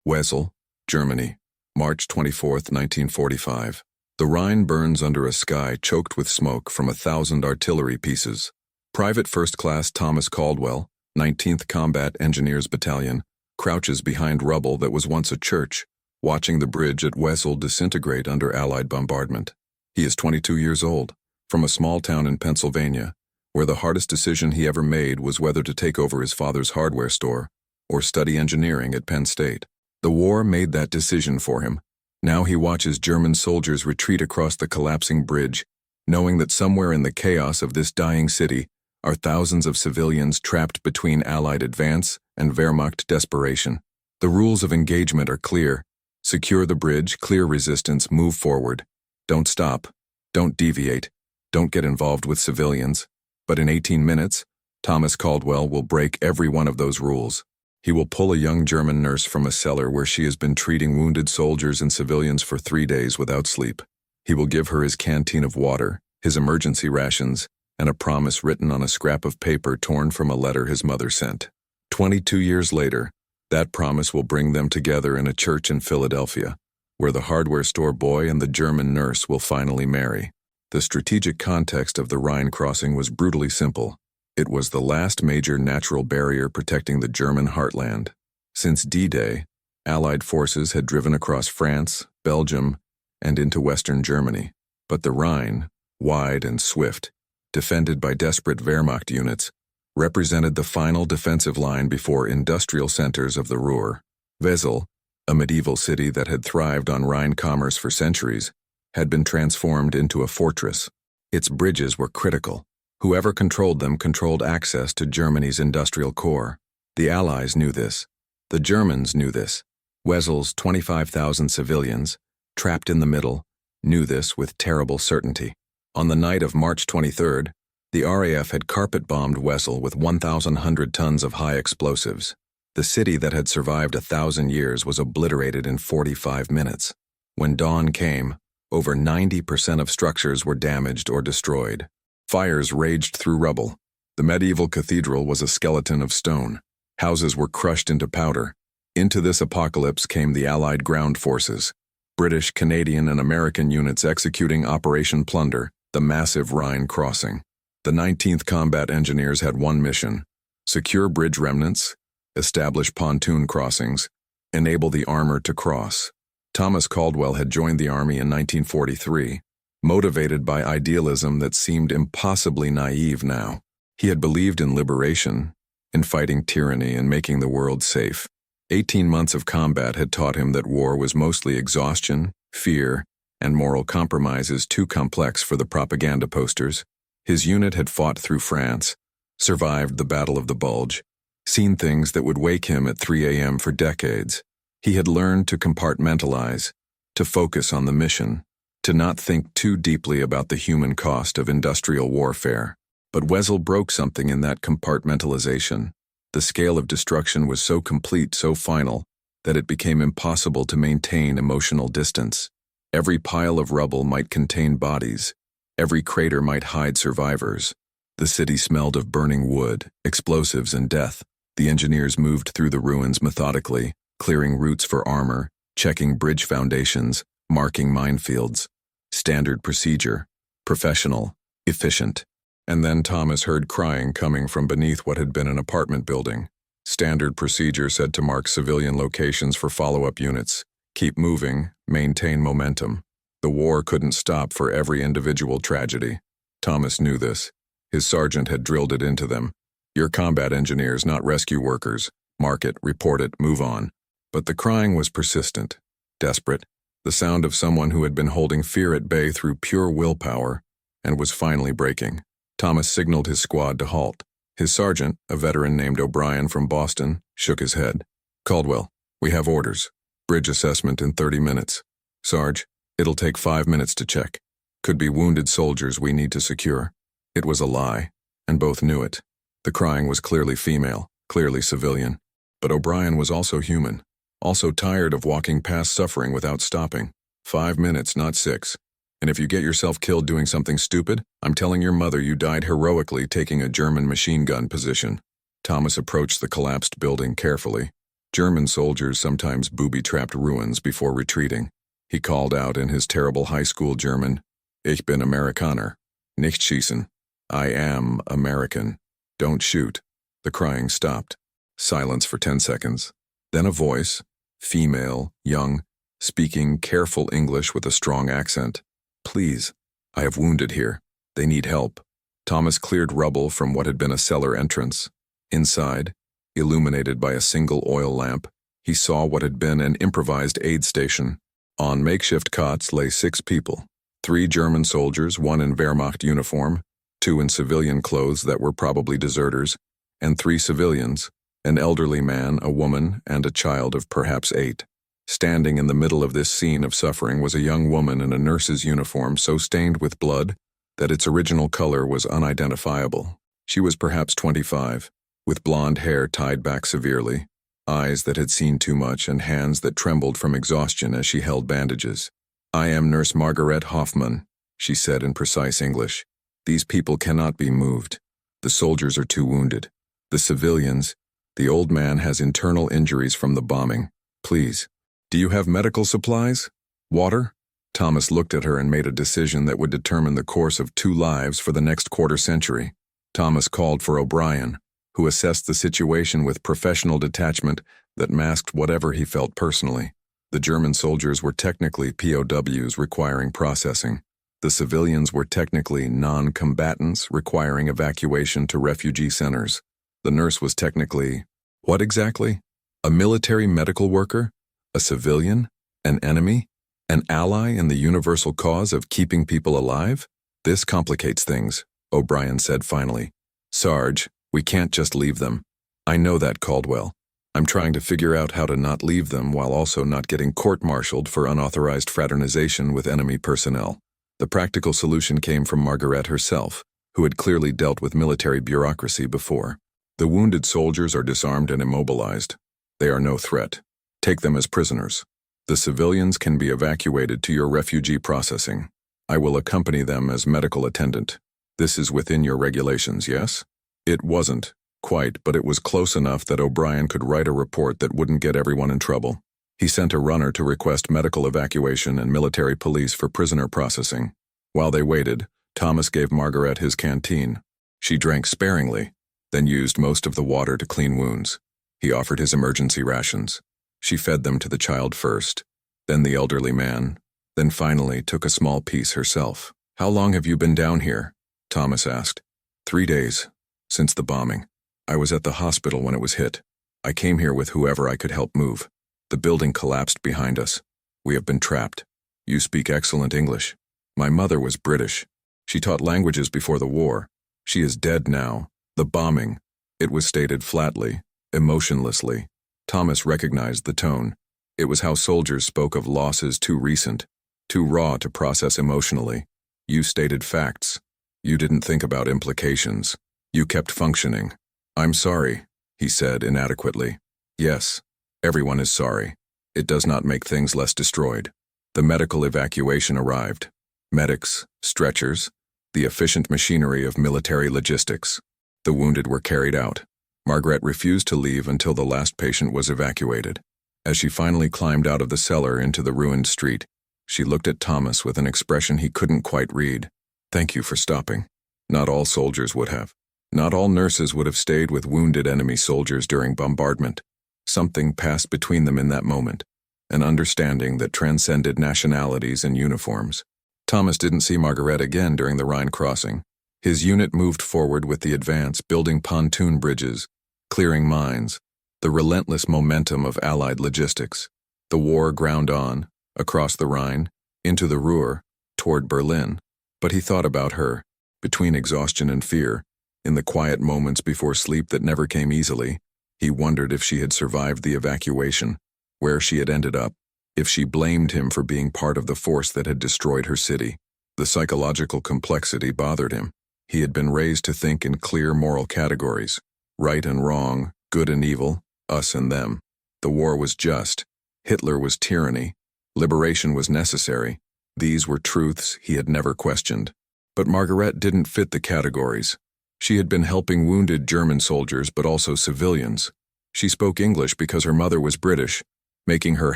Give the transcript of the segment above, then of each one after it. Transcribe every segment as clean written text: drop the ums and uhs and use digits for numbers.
Wesel, Germany, March 24, 1945. The Rhine burns under a sky choked with smoke from 1,000 artillery pieces. Private First Class Thomas Caldwell, 19th Combat Engineers Battalion, crouches behind rubble that was once a church, watching the bridge at Wesel disintegrate under Allied bombardment. He is 22 years old, from a small town in Pennsylvania, where the hardest decision he ever made was whether to take over his father's hardware store or study engineering at Penn State. The war made that decision for him. Now he watches German soldiers retreat across the collapsing bridge, knowing that somewhere in the chaos of this dying city are thousands of civilians trapped between Allied advance and Wehrmacht desperation. The rules of engagement are clear. Secure the bridge, clear resistance, move forward. Don't stop. Don't deviate. Don't get involved with civilians. But in 18 minutes, Thomas Caldwell will break every one of those rules. He will pull a young German nurse from a cellar where she has been treating wounded soldiers and civilians for 3 days without sleep. He will give her his canteen of water, his emergency rations, and a promise written on a scrap of paper torn from a letter his mother sent. 22 years later, that promise will bring them together in a church in Philadelphia, where the hardware store boy and the German nurse will finally marry. The strategic context of the Rhine crossing was brutally simple. It was the last major natural barrier protecting the German heartland. Since D-Day, Allied forces had driven across France, Belgium, and into Western Germany. But the Rhine, wide and swift, defended by desperate Wehrmacht units, represented the final defensive line before industrial centers of the Ruhr. Wesel, a medieval city that had thrived on Rhine commerce for centuries, had been transformed into a fortress. Its bridges were critical. Whoever controlled them controlled access to Germany's industrial core. The Allies knew this. The Germans knew this. Wesel's 25,000 civilians, trapped in the middle, knew this with terrible certainty. On the night of March 23rd, the RAF had carpet-bombed Wesel with 1,100 tons of high explosives. The city that had survived 1,000 years was obliterated in 45 minutes. When dawn came, over 90% of structures were damaged or destroyed. Fires raged through rubble. The medieval cathedral was a skeleton of stone. Houses were crushed into powder. Into this apocalypse came the Allied ground forces, British, Canadian, and American units executing Operation Plunder, the massive Rhine crossing. The 19th Combat Engineers had one mission: secure bridge remnants, establish pontoon crossings, enable the armor to cross. Thomas Caldwell had joined the Army in 1943, motivated by idealism that seemed impossibly naive now. He had believed in liberation, in fighting tyranny and making the world safe. 18 months of combat had taught him that war was mostly exhaustion, fear, and moral compromises too complex for the propaganda posters. His unit had fought through France, survived the Battle of the Bulge, seen things that would wake him at 3 a.m. for decades. He had learned to compartmentalize, to focus on the mission, to not think too deeply about the human cost of industrial warfare. But Wesel broke something in that compartmentalization. The scale of destruction was so complete, so final, that it became impossible to maintain emotional distance. Every pile of rubble might contain bodies. Every crater might hide survivors. The city smelled of burning wood, explosives, and death. The engineers moved through the ruins methodically, clearing routes for armor, checking bridge foundations, marking minefields. Standard procedure, professional, efficient. And then Thomas heard crying coming from beneath what had been an apartment building. Standard procedure said to mark civilian locations for follow-up units. Keep moving, maintain momentum. The war couldn't stop for every individual tragedy. Thomas knew this. His sergeant had drilled it into them. You're combat engineers, not rescue workers. Mark it, report it, move on. But the crying was persistent, desperate. The sound of someone who had been holding fear at bay through pure willpower and was finally breaking. Thomas signaled his squad to halt. His sergeant, a veteran named O'Brien from Boston, shook his head. Caldwell, we have orders. Bridge assessment in 30 minutes. Sarge, it'll take 5 minutes to check. Could be wounded soldiers we need to secure. It was a lie, and both knew it. The crying was clearly female, clearly civilian. But O'Brien was also human. Also tired of walking past suffering without stopping. 5 minutes, not 6. And if you get yourself killed doing something stupid, I'm telling your mother you died heroically taking a German machine gun position. Thomas approached the collapsed building carefully, German soldiers sometimes booby-trapped ruins before retreating. He called out in his terrible high school German, Ich bin Amerikaner. Nicht schießen. I am American. Don't shoot. The crying stopped. Silence for 10 seconds. Then a voice, female, young, speaking careful English with a strong accent. Please, I have wounded here. They need help. Thomas cleared rubble from what had been a cellar entrance. Inside, illuminated by a single oil lamp, he saw what had been an improvised aid station. On makeshift cots lay 6 people. 3 German soldiers, 1 in Wehrmacht uniform, 2 in civilian clothes that were probably deserters, and 3 civilians, an elderly man, a woman, and a child of perhaps 8. Standing in the middle of this scene of suffering was a young woman in a nurse's uniform so stained with blood that its original color was unidentifiable. She was perhaps 25, with blonde hair tied back severely, eyes that had seen too much, and hands that trembled from exhaustion as she held bandages. I am Nurse Margaret Hoffman, she said in precise English. These people cannot be moved. The soldiers are too wounded. The civilians, the old man has internal injuries from the bombing. Please. Do you have medical supplies? Water? Thomas looked at her and made a decision that would determine the course of 2 lives for the next quarter century. Thomas called for O'Brien, who assessed the situation with professional detachment that masked whatever he felt personally. The German soldiers were technically POWs requiring processing. The civilians were technically non-combatants requiring evacuation to refugee centers. The nurse was technically, what exactly? A military medical worker? A civilian? An enemy? An ally in the universal cause of keeping people alive? This complicates things, O'Brien said finally. Sarge, we can't just leave them. I know that, Caldwell. I'm trying to figure out how to not leave them while also not getting court-martialed for unauthorized fraternization with enemy personnel. The practical solution came from Margaret herself, who had clearly dealt with military bureaucracy before. The wounded soldiers are disarmed and immobilized. They are no threat. Take them as prisoners. The civilians can be evacuated to your refugee processing. I will accompany them as medical attendant. This is within your regulations, yes? It wasn't, quite, but it was close enough that O'Brien could write a report that wouldn't get everyone in trouble. He sent a runner to request medical evacuation and military police for prisoner processing. While they waited, Thomas gave Margaret his canteen. She drank sparingly, then used most of the water to clean wounds. He offered his emergency rations. She fed them to the child first, then the elderly man, then finally took a small piece herself. How long have you been down here? Thomas asked. 3 days, since the bombing. I was at the hospital when it was hit. I came here with whoever I could help move. The building collapsed behind us. We have been trapped. You speak excellent English. My mother was British. She taught languages before the war. She is dead now. The bombing. It was stated flatly, emotionlessly. Thomas recognized the tone. It was how soldiers spoke of losses too recent, too raw to process emotionally. You stated facts. You didn't think about implications. You kept functioning. I'm sorry, he said inadequately. Yes, everyone is sorry. It does not make things less destroyed. The medical evacuation arrived. Medics, stretchers, the efficient machinery of military logistics. The wounded were carried out. Margaret refused to leave until the last patient was evacuated. As she finally climbed out of the cellar into the ruined street, she looked at Thomas with an expression he couldn't quite read. Thank you for stopping. Not all soldiers would have. Not all nurses would have stayed with wounded enemy soldiers during bombardment. Something passed between them in that moment, an understanding that transcended nationalities and uniforms. Thomas didn't see Margaret again during the Rhine crossing. His unit moved forward with the advance, building pontoon bridges, clearing mines, the relentless momentum of Allied logistics. The war ground on, across the Rhine, into the Ruhr, toward Berlin. But he thought about her, between exhaustion and fear, in the quiet moments before sleep that never came easily. He wondered if she had survived the evacuation, where she had ended up, if she blamed him for being part of the force that had destroyed her city. The psychological complexity bothered him. He had been raised to think in clear moral categories, right and wrong, good and evil, us and them. The war was just. Hitler was tyranny. Liberation was necessary. These were truths he had never questioned. But Margaret didn't fit the categories. She had been helping wounded German soldiers but also civilians. She spoke English because her mother was British, making her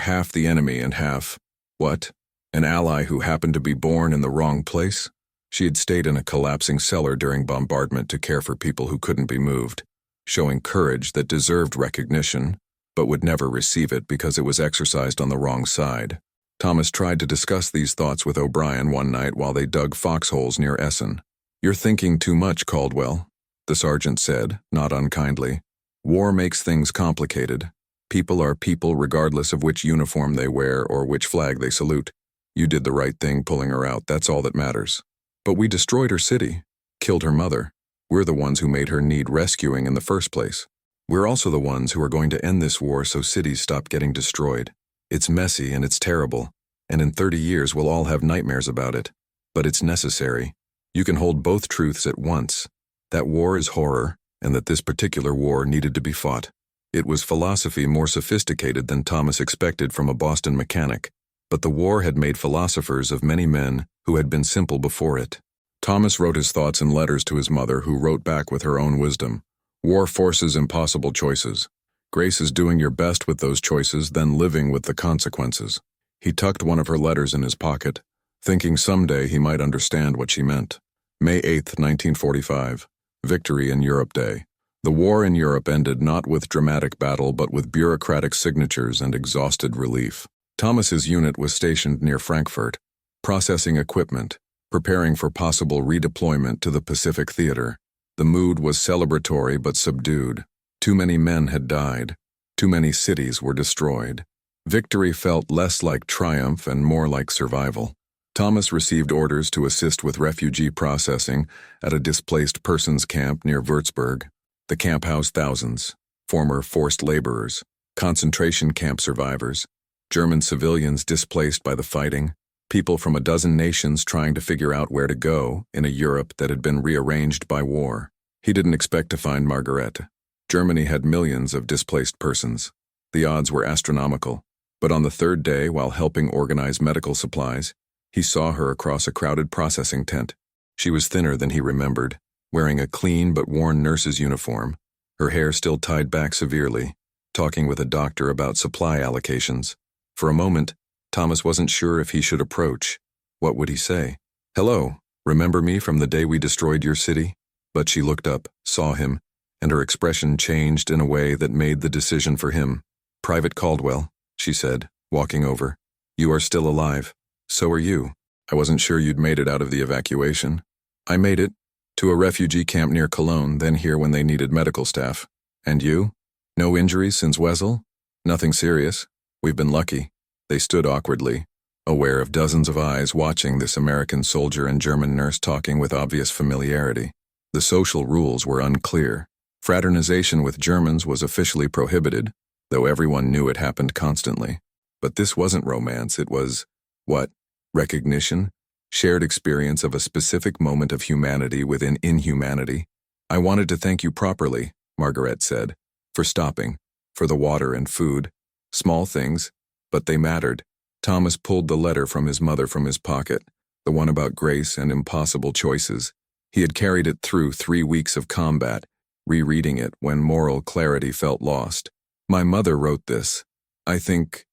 half the enemy and half, what? An ally who happened to be born in the wrong place? She had stayed in a collapsing cellar during bombardment to care for people who couldn't be moved, showing courage that deserved recognition, but would never receive it because it was exercised on the wrong side. Thomas tried to discuss these thoughts with O'Brien one night while they dug foxholes near Essen. "You're thinking too much, Caldwell," the sergeant said, not unkindly. "War makes things complicated. People are people regardless of which uniform they wear or which flag they salute. You did the right thing pulling her out, that's all that matters. But we destroyed her city, killed her mother. We're the ones who made her need rescuing in the first place. We're also the ones who are going to end this war so cities stop getting destroyed. It's messy and it's terrible, and in 30 years we'll all have nightmares about it. But it's necessary. You can hold both truths at once. That war is horror, and that this particular war needed to be fought." It was philosophy more sophisticated than Thomas expected from a Boston mechanic, but the war had made philosophers of many men who had been simple before it. Thomas wrote his thoughts in letters to his mother, who wrote back with her own wisdom. "War forces impossible choices. Grace is doing your best with those choices, then living with the consequences." He tucked one of her letters in his pocket, thinking someday he might understand what she meant. May 8, 1945, Victory in Europe Day. The war in Europe ended not with dramatic battle but with bureaucratic signatures and exhausted relief. Thomas's unit was stationed near Frankfurt, processing equipment, preparing for possible redeployment to the Pacific Theater. The mood was celebratory but subdued. Too many men had died. Too many cities were destroyed. Victory felt less like triumph and more like survival. Thomas received orders to assist with refugee processing at a displaced persons camp near Würzburg. The camp housed thousands: former forced laborers, concentration camp survivors, German civilians displaced by the fighting, people from a dozen nations trying to figure out where to go in a Europe that had been rearranged by war. He didn't expect to find Margaret. Germany had millions of displaced persons. The odds were astronomical. But on the third day, while helping organize medical supplies, he saw her across a crowded processing tent. She was thinner than he remembered, wearing a clean but worn nurse's uniform, her hair still tied back severely, talking with a doctor about supply allocations. For a moment, Thomas wasn't sure if he should approach. What would he say? "Hello, remember me from the day we destroyed your city?" But she looked up, saw him, and her expression changed in a way that made the decision for him. "Private Caldwell," she said, walking over. "You are still alive. So are you. I wasn't sure you'd made it out of the evacuation." "I made it. To a refugee camp near Cologne, then here when they needed medical staff. And you? No injuries since Wesel?" "Nothing serious. We've been lucky." They stood awkwardly, aware of dozens of eyes watching this American soldier and German nurse talking with obvious familiarity. The social rules were unclear. Fraternization with Germans was officially prohibited, though everyone knew it happened constantly. But this wasn't romance, it was, what? Recognition? Shared experience of a specific moment of humanity within inhumanity. "I wanted to thank you properly," Margaret said, "for stopping, for the water and food. Small things, but they mattered." Thomas pulled the letter from his mother from his pocket, the one about grace and impossible choices. He had carried it through 3 weeks of combat, rereading it when moral clarity felt lost. "My mother wrote this. I think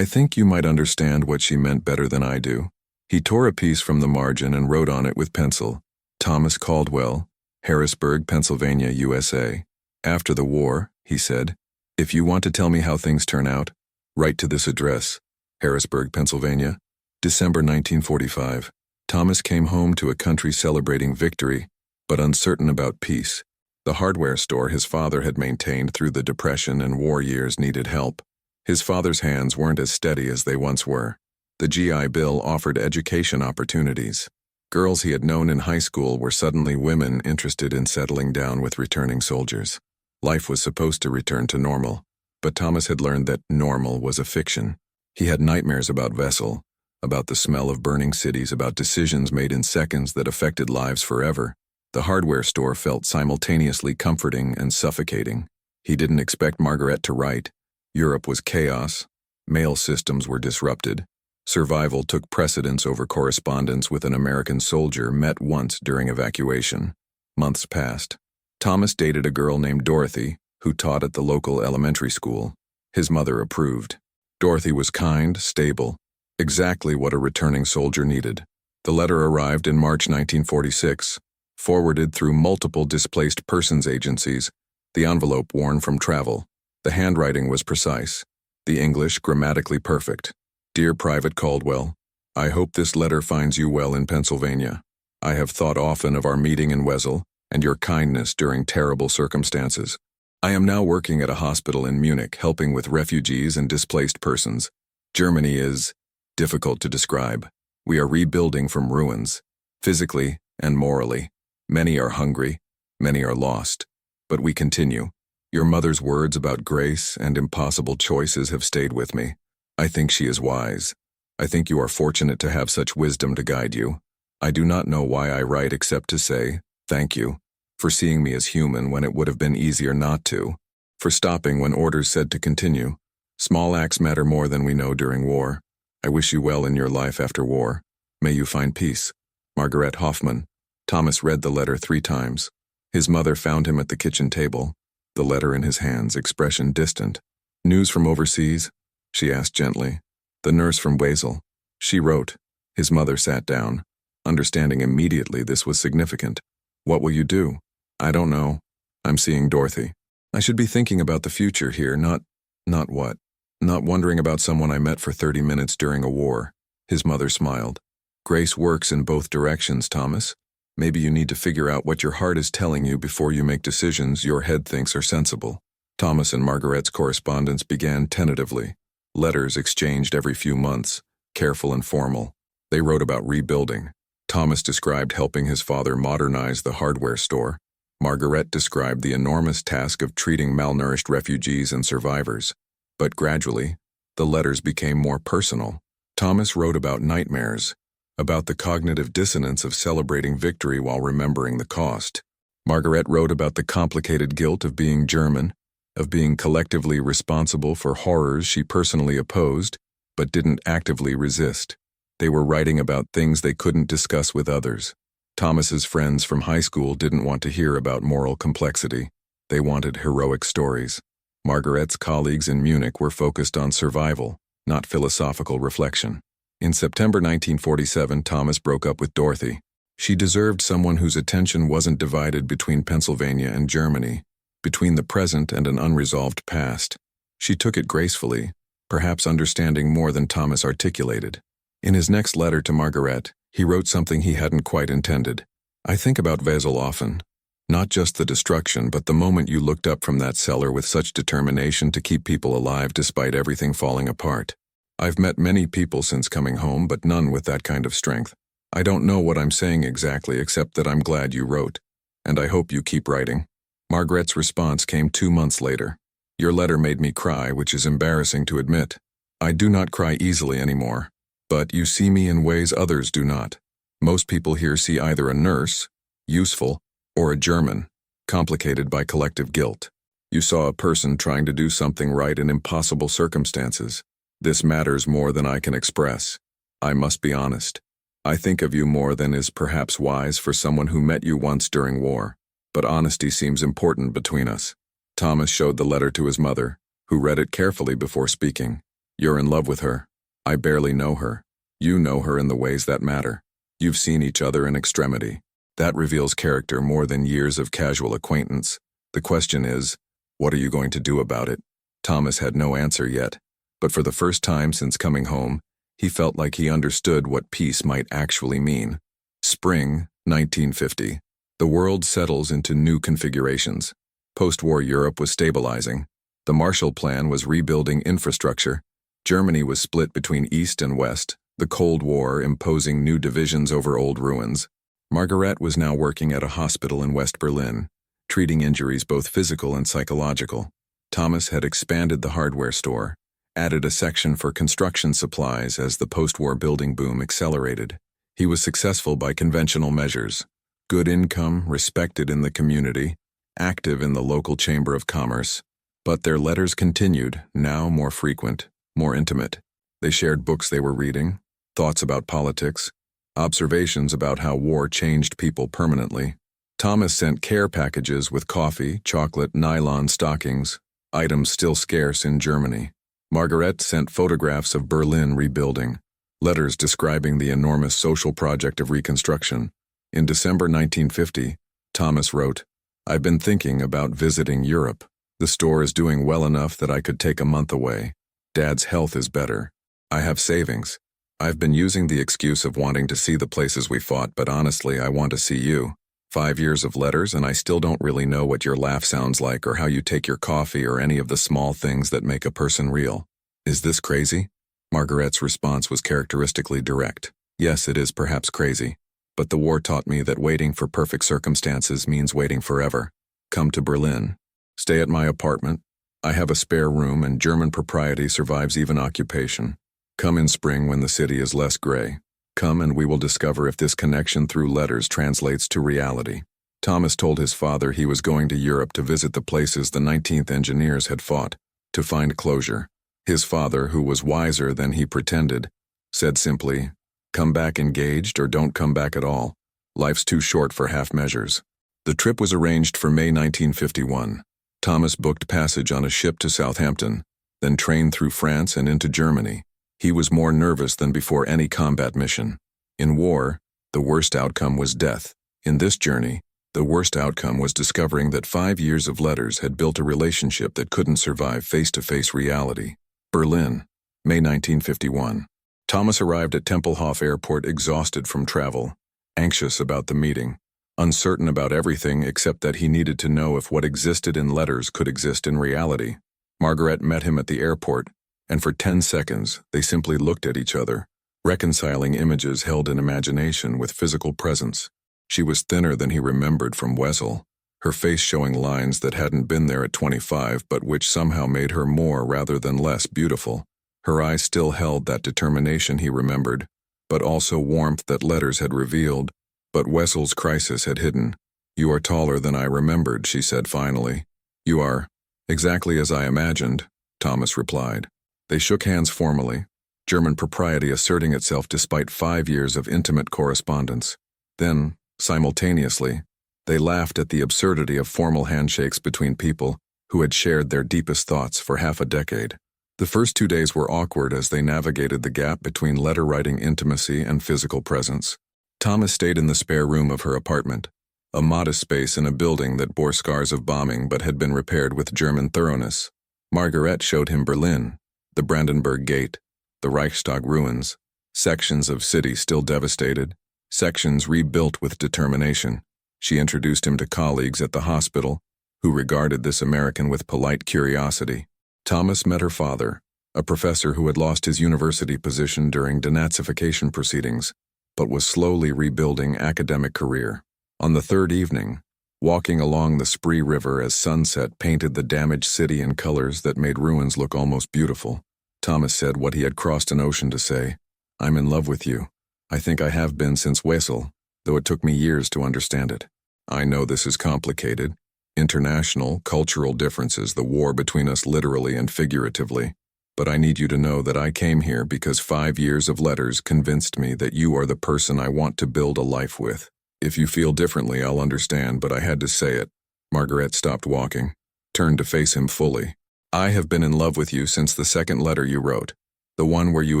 you might understand what she meant better than I do." He tore a piece from the margin and wrote on it with pencil, "Thomas Caldwell, Harrisburg, Pennsylvania, USA. After the war," he said, "if you want to tell me how things turn out, write to this address, Harrisburg, Pennsylvania, December 1945. Thomas came home to a country celebrating victory, but uncertain about peace. The hardware store his father had maintained through the Depression and war years needed help. His father's hands weren't as steady as they once were. The GI Bill offered education opportunities. Girls he had known in high school were suddenly women interested in settling down with returning soldiers. Life was supposed to return to normal, but Thomas had learned that normal was a fiction. He had nightmares about Wesel, about the smell of burning cities, about decisions made in seconds that affected lives forever. The hardware store felt simultaneously comforting and suffocating. He didn't expect Margaret to write. Europe was chaos. Mail systems were disrupted. Survival took precedence over correspondence with an American soldier met once during evacuation. Months passed. Thomas dated a girl named Dorothy, who taught at the local elementary school. His mother approved. Dorothy was kind, stable, exactly what a returning soldier needed. The letter arrived in March 1946, forwarded through multiple displaced persons agencies, the envelope worn from travel. The handwriting was precise, the English grammatically perfect. Dear Private Caldwell, I hope this letter finds you well in Pennsylvania. I have thought often of our meeting in Wesel and your kindness during terrible circumstances. I am now working at a hospital in Munich helping with refugees and displaced persons. Germany is difficult to describe. We are rebuilding from ruins, physically and morally. Many are hungry, many are lost. But we continue. Your mother's words about grace and impossible choices have stayed with me. I think she is wise. I think you are fortunate to have such wisdom to guide you. I do not know why I write except to say, thank you, for seeing me as human when it would have been easier not to, for stopping when orders said to continue. Small acts matter more than we know during war. I wish you well in your life after war. May you find peace. Margaret Hoffman. Thomas read the letter 3 times. His mother found him at the kitchen table, the letter in his hands, expression distant. News from overseas? She asked gently. The nurse from Wesel. She wrote. His mother sat down, understanding immediately this was significant. What will you do? I don't know. I'm seeing Dorothy. I should be thinking about the future here, not what? Not wondering about someone I met for 30 minutes during a war. His mother smiled. Grace works in both directions, Thomas. Maybe you need to figure out what your heart is telling you before you make decisions your head thinks are sensible. Thomas and Margaret's correspondence began tentatively. Letters exchanged every few months, careful and formal. They wrote about rebuilding. Thomas described helping his father modernize the hardware store. Margaret described the enormous task of treating malnourished refugees and survivors. But gradually, the letters became more personal. Thomas wrote about nightmares, about the cognitive dissonance of celebrating victory while remembering the cost. Margaret wrote about the complicated guilt of being German, of being collectively responsible for horrors she personally opposed, but didn't actively resist. They were writing about things they couldn't discuss with others. Thomas's friends from high school didn't want to hear about moral complexity. They wanted heroic stories. Margaret's colleagues in Munich were focused on survival, not philosophical reflection. In September 1947, Thomas broke up with Dorothy. She deserved someone whose attention wasn't divided between Pennsylvania and Germany, between the present and an unresolved past. She took it gracefully, perhaps understanding more than Thomas articulated. In his next letter to Margaret, he wrote something he hadn't quite intended. I think about Wesel often. Not just the destruction, but the moment you looked up from that cellar with such determination to keep people alive despite everything falling apart. I've met many people since coming home, but none with that kind of strength. I don't know what I'm saying exactly, except that I'm glad you wrote. And I hope you keep writing. Margaret's response came 2 months later. Your letter made me cry, which is embarrassing to admit. I do not cry easily anymore. But you see me in ways others do not. Most people here see either a nurse, useful, or a German, complicated by collective guilt. You saw a person trying to do something right in impossible circumstances. This matters more than I can express. I must be honest. I think of you more than is perhaps wise for someone who met you once during war. But honesty seems important between us. Thomas showed the letter to his mother, who read it carefully before speaking. You're in love with her. I barely know her. You know her in the ways that matter. You've seen each other in extremity. That reveals character more than years of casual acquaintance. The question is, what are you going to do about it? Thomas had no answer yet, but for the first time since coming home, he felt like he understood what peace might actually mean. Spring, 1950. The world settles into new configurations. Post-war Europe was stabilizing. The Marshall Plan was rebuilding infrastructure. Germany was split between East and West, the Cold War imposing new divisions over old ruins. Margaret was now working at a hospital in West Berlin, treating injuries both physical and psychological. Thomas had expanded the hardware store, added a section for construction supplies as the post-war building boom accelerated. He was successful by conventional measures. Good income, respected in the community, active in the local chamber of commerce. But their letters continued, now more frequent, more intimate. They shared books they were reading, thoughts about politics, observations about how war changed people permanently. Thomas sent care packages with coffee, chocolate, nylon stockings, items still scarce in Germany. Margaret sent photographs of Berlin rebuilding, letters describing the enormous social project of reconstruction. In December 1950, Thomas wrote, "I've been thinking about visiting Europe. The store is doing well enough that I could take a month away. Dad's health is better. I have savings. I've been using the excuse of wanting to see the places we fought, but honestly, I want to see you. 5 years of letters and I still don't really know what your laugh sounds like or how you take your coffee or any of the small things that make a person real. Is this crazy?" Margaret's response was characteristically direct. "Yes, it is perhaps crazy. But the war taught me that waiting for perfect circumstances means waiting forever. Come to Berlin. Stay at my apartment. I have a spare room and German propriety survives even occupation. Come in spring when the city is less gray. Come and we will discover if this connection through letters translates to reality." Thomas told his father he was going to Europe to visit the places the 19th Engineers had fought, to find closure. His father, who was wiser than he pretended, said simply, "Come back engaged or don't come back at all. Life's too short for half measures." The trip was arranged for May 1951. Thomas booked passage on a ship to Southampton, then trained through France and into Germany. He was more nervous than before any combat mission. In war, the worst outcome was death. In this journey, the worst outcome was discovering that 5 years of letters had built a relationship that couldn't survive face-to-face reality. Berlin, May 1951. Thomas arrived at Tempelhof Airport exhausted from travel, anxious about the meeting, uncertain about everything except that he needed to know if what existed in letters could exist in reality. Margaret met him at the airport, and for 10 seconds they simply looked at each other, reconciling images held in imagination with physical presence. She was thinner than he remembered from Wessel, her face showing lines that hadn't been there at 25 but which somehow made her more rather than less beautiful. Her eyes still held that determination he remembered, but also warmth that letters had revealed, but Wessel's crisis had hidden. "You are taller than I remembered," she said finally. "You are exactly as I imagined," Thomas replied. They shook hands formally, German propriety asserting itself despite 5 years of intimate correspondence. Then, simultaneously, they laughed at the absurdity of formal handshakes between people who had shared their deepest thoughts for half a decade. The first 2 days were awkward as they navigated the gap between letter-writing intimacy and physical presence. Thomas stayed in the spare room of her apartment, a modest space in a building that bore scars of bombing but had been repaired with German thoroughness. Margaret showed him Berlin, the Brandenburg Gate, the Reichstag ruins, sections of city still devastated, sections rebuilt with determination. She introduced him to colleagues at the hospital, who regarded this American with polite curiosity. Thomas met her father, a professor who had lost his university position during denazification proceedings, but was slowly rebuilding academic career. On the third evening, walking along the Spree River as sunset painted the damaged city in colors that made ruins look almost beautiful, Thomas said what he had crossed an ocean to say, "I'm in love with you. I think I have been since Wesel, though it took me years to understand it. I know this is complicated. International, cultural differences, the war between us literally and figuratively. But I need you to know that I came here because 5 years of letters convinced me that you are the person I want to build a life with. If you feel differently, I'll understand, but I had to say it." Margaret stopped walking, turned to face him fully. "I have been in love with you since the second letter you wrote, the one where you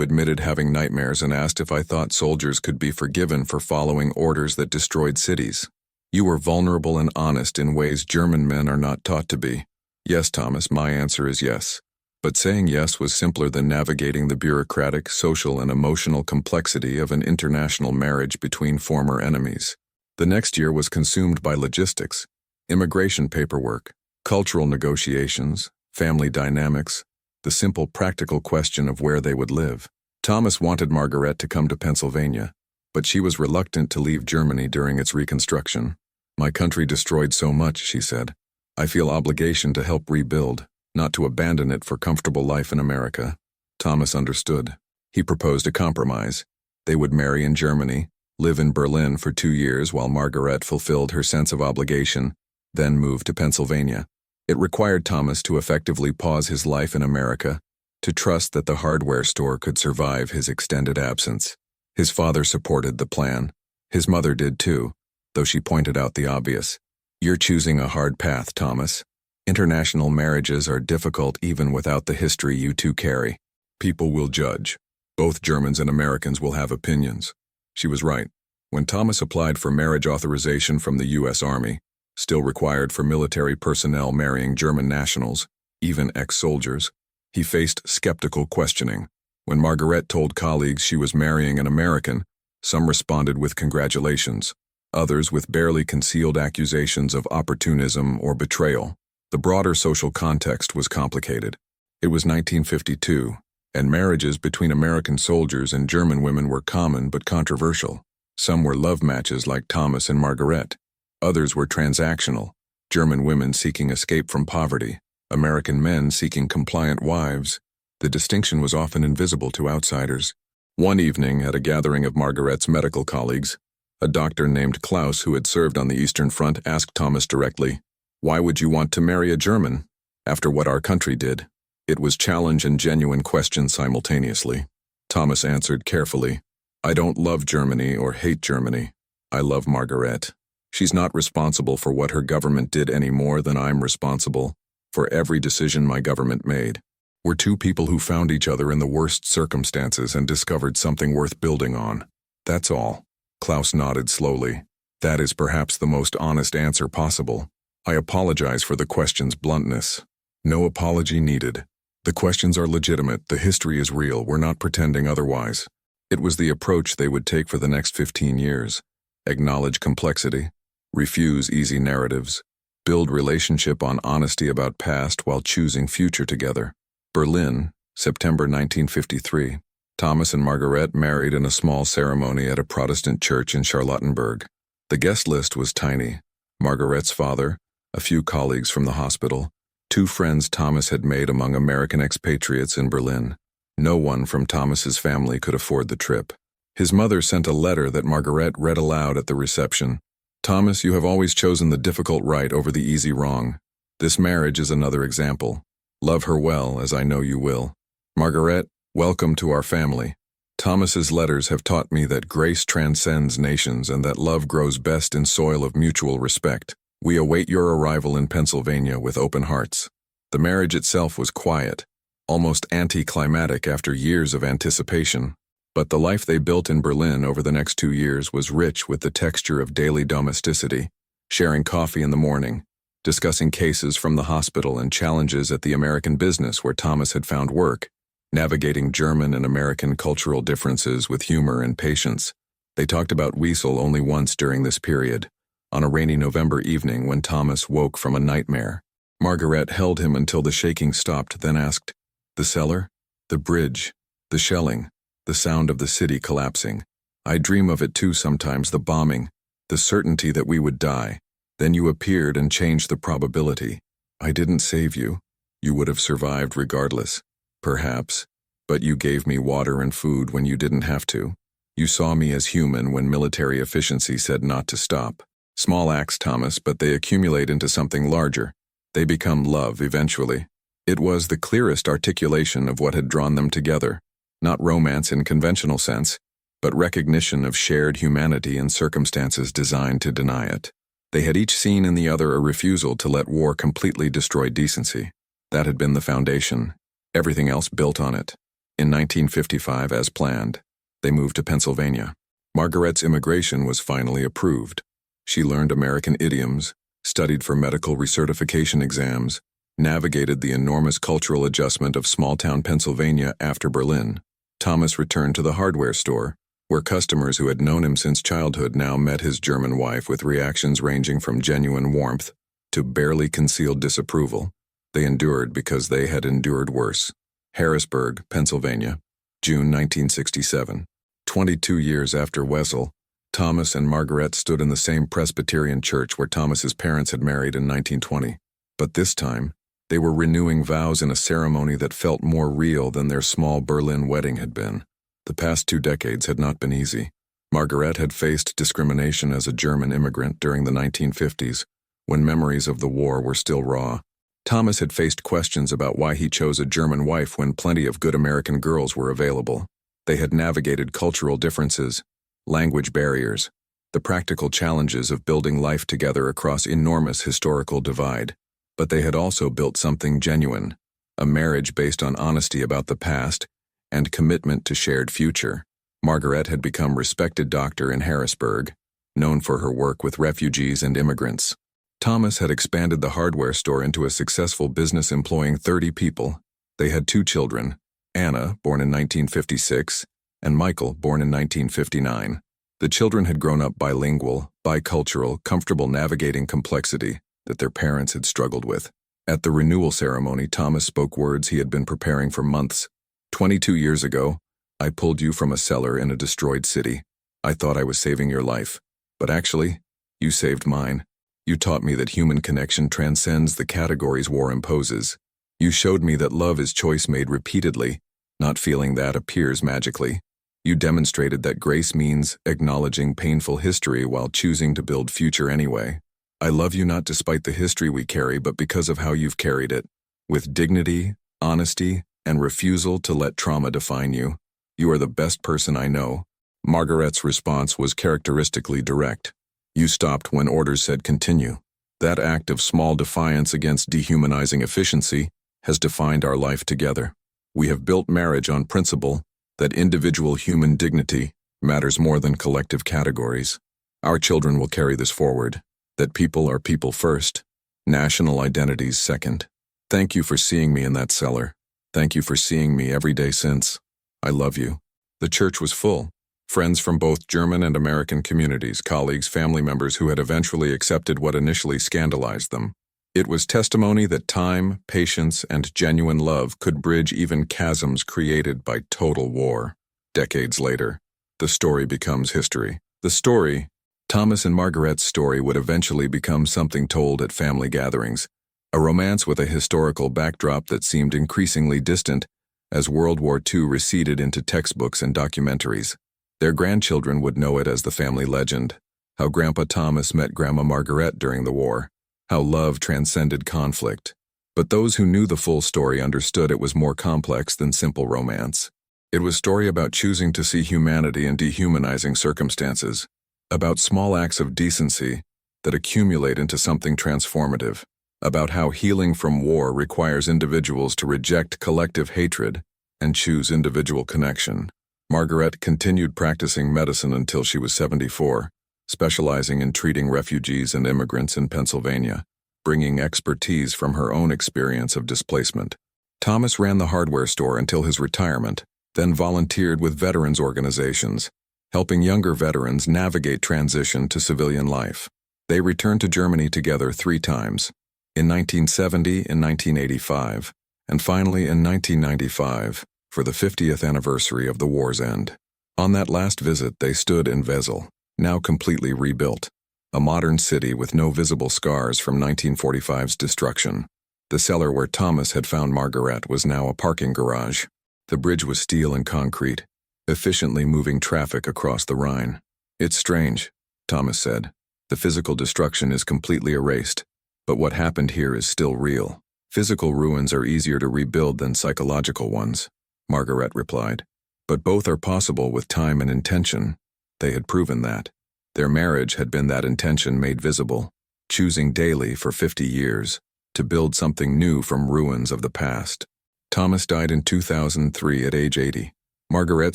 admitted having nightmares and asked if I thought soldiers could be forgiven for following orders that destroyed cities. You were vulnerable and honest in ways German men are not taught to be. Yes, Thomas, my answer is yes. But saying yes was simpler than navigating the bureaucratic, social, and emotional complexity of an international marriage between former enemies. The next year was consumed by logistics, immigration paperwork, cultural negotiations, family dynamics, the simple practical question of where they would live. Thomas wanted Margaret to come to Pennsylvania, but she was reluctant to leave Germany during its reconstruction. "My country destroyed so much," she said. "I feel obligation to help rebuild, not to abandon it for comfortable life in America." Thomas understood. He proposed a compromise. They would marry in Germany, live in Berlin for 2 years while Margaret fulfilled her sense of obligation, then move to Pennsylvania. It required Thomas to effectively pause his life in America, to trust that the hardware store could survive his extended absence. His father supported the plan. His mother did too, though she pointed out the obvious. You're choosing a hard path, Thomas. International marriages are difficult even without the history you two carry. People will judge. Both Germans and Americans will have opinions. She was right. When Thomas applied for marriage authorization from the U.S. Army, still required for military personnel marrying German nationals, even ex-soldiers, he faced skeptical questioning. When Margaret told colleagues she was marrying an American, some responded with congratulations, others with barely concealed accusations of opportunism or betrayal. The broader social context was complicated. It was 1952, and marriages between American soldiers and German women were common but controversial. Some were love matches like Thomas and Margaret. Others were transactional, German women seeking escape from poverty, American men seeking compliant wives. The distinction was often invisible to outsiders. One evening, at a gathering of Margaret's medical colleagues, a doctor named Klaus, who had served on the Eastern Front, asked Thomas directly, "Why would you want to marry a German, after what our country did?" It was challenge and genuine question simultaneously. Thomas answered carefully, "I don't love Germany or hate Germany. I love Margaret. She's not responsible for what her government did any more than I'm responsible for every decision my government made. We're two people who found each other in the worst circumstances and discovered something worth building on. That's all." Klaus nodded slowly. "That is perhaps the most honest answer possible. I apologize for the question's bluntness." "No apology needed. The questions are legitimate, the history is real, we're not pretending otherwise." It was the approach they would take for the next 15 years. Acknowledge complexity, refuse easy narratives, build relationship on honesty about past while choosing future together. Berlin, September 1953. Thomas and Margaret married in a small ceremony at a Protestant church in Charlottenburg. The guest list was tiny. Margaret's father, a few colleagues from the hospital, 2 friends Thomas had made among American expatriates in Berlin. No one from Thomas's family could afford the trip. His mother sent a letter that Margaret read aloud at the reception. "Thomas, you have always chosen the difficult right over the easy wrong. This marriage is another example. Love her well, as I know you will. Margaret, welcome to our family. Thomas's letters have taught me that grace transcends nations and that love grows best in soil of mutual respect. We await your arrival in Pennsylvania with open hearts." The marriage itself was quiet, almost anticlimactic after years of anticipation. But the life they built in Berlin over the next 2 years was rich with the texture of daily domesticity, sharing coffee in the morning, discussing cases from the hospital and challenges at the American business where Thomas had found work, navigating German and American cultural differences with humor and patience. They talked about Wiesel only once during this period, on a rainy November evening when Thomas woke from a nightmare. Margaret held him until the shaking stopped, then asked, "The cellar? The bridge? The shelling? The sound of the city collapsing? I dream of it too sometimes, the bombing, the certainty that we would die. Then you appeared and changed the probability. I didn't save you. You would have survived regardless. Perhaps. But you gave me water and food when you didn't have to. You saw me as human when military efficiency said not to stop. Small acts, Thomas, but they accumulate into something larger. They become love eventually." It was the clearest articulation of what had drawn them together. Not romance in conventional sense, but recognition of shared humanity in circumstances designed to deny it. They had each seen in the other a refusal to let war completely destroy decency. That had been the foundation. Everything else built on it. In 1955, as planned, they moved to Pennsylvania. Margaret's immigration was finally approved. She learned American idioms, studied for medical recertification exams, navigated the enormous cultural adjustment of small-town Pennsylvania after Berlin. Thomas returned to the hardware store, where customers who had known him since childhood now met his German wife with reactions ranging from genuine warmth to barely concealed disapproval. They endured because they had endured worse. Harrisburg, Pennsylvania, June 1967. 22 years after Wessel, Thomas and Margaret stood in the same Presbyterian church where Thomas's parents had married in 1920. But this time, they were renewing vows in a ceremony that felt more real than their small Berlin wedding had been. The past 2 decades had not been easy. Margaret had faced discrimination as a German immigrant during the 1950s, when memories of the war were still raw. Thomas had faced questions about why he chose a German wife when plenty of good American girls were available. They had navigated cultural differences, language barriers, the practical challenges of building life together across enormous historical divide. But they had also built something genuine, a marriage based on honesty about the past and commitment to shared future. Margaret had become a respected doctor in Harrisburg, known for her work with refugees and immigrants. Thomas had expanded the hardware store into a successful business employing 30 people. They had 2 children, Anna, born in 1956, and Michael, born in 1959. The children had grown up bilingual, bicultural, comfortable navigating complexity that their parents had struggled with. At the renewal ceremony, Thomas spoke words he had been preparing for months. 22 years ago, I pulled you from a cellar in a destroyed city. I thought I was saving your life, but actually, you saved mine. You taught me that human connection transcends the categories war imposes. You showed me that love is choice made repeatedly, not feeling that appears magically. You demonstrated that grace means acknowledging painful history while choosing to build future anyway. I love you not despite the history we carry, but because of how you've carried it, with dignity, honesty, and refusal to let trauma define you. You are the best person I know. Margaret's response was characteristically direct. You stopped when orders said continue. That act of small defiance against dehumanizing efficiency has defined our life together. We have built marriage on principle that individual human dignity matters more than collective categories. Our children will carry this forward, that people are people first, national identities second. Thank you for seeing me in that cellar. Thank you for seeing me every day since. I love you. The church was full. Friends from both German and American communities, colleagues, family members who had eventually accepted what initially scandalized them. It was testimony that time, patience, and genuine love could bridge even chasms created by total war. Decades later, the story becomes history. The story, Thomas and Margaret's story, would eventually become something told at family gatherings, a romance with a historical backdrop that seemed increasingly distant as World War II receded into textbooks and documentaries. Their grandchildren would know it as the family legend, how Grandpa Thomas met Grandma Margaret during the war, how love transcended conflict. But those who knew the full story understood it was more complex than simple romance. It was a story about choosing to see humanity in dehumanizing circumstances, about small acts of decency that accumulate into something transformative, about how healing from war requires individuals to reject collective hatred and choose individual connection. Margaret continued practicing medicine until she was 74, specializing in treating refugees and immigrants in Pennsylvania, bringing expertise from her own experience of displacement. Thomas ran the hardware store until his retirement, then volunteered with veterans organizations, helping younger veterans navigate transition to civilian life. They returned to Germany together 3 times, in 1970, in 1985, and finally in 1995, for the 50th anniversary of the war's end. On that last visit, they stood in Wesel, now completely rebuilt, a modern city with no visible scars from 1945's destruction. The cellar where Thomas had found Margaret was now a parking garage. The bridge was steel and concrete, efficiently moving traffic across the Rhine. It's strange, Thomas said. The physical destruction is completely erased, but what happened here is still real. Physical ruins are easier to rebuild than psychological ones, Margaret replied. But both are possible with time and intention. They had proven that. Their marriage had been that intention made visible, choosing daily for 50 years to build something new from ruins of the past. Thomas died in 2003 at age 80. Margaret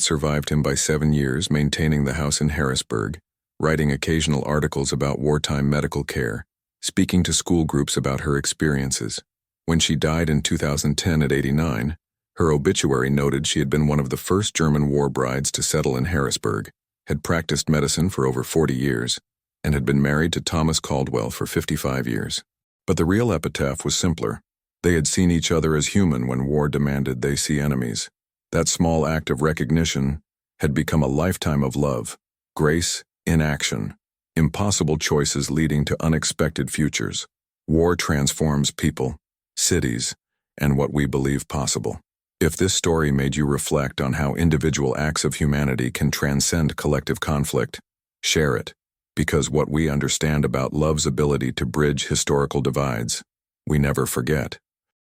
survived him by 7 years, maintaining the house in Harrisburg, writing occasional articles about wartime medical care, speaking to school groups about her experiences. When she died in 2010 at 89, her obituary noted she had been one of the first German war brides to settle in Harrisburg, had practiced medicine for over 40 years, and had been married to Thomas Caldwell for 55 years. But the real epitaph was simpler. They had seen each other as human when war demanded they see enemies. That small act of recognition had become a lifetime of love, grace in action, impossible choices leading to unexpected futures. War transforms people, cities, and what we believe possible. If this story made you reflect on how individual acts of humanity can transcend collective conflict, share it, because what we understand about love's ability to bridge historical divides, we never forget.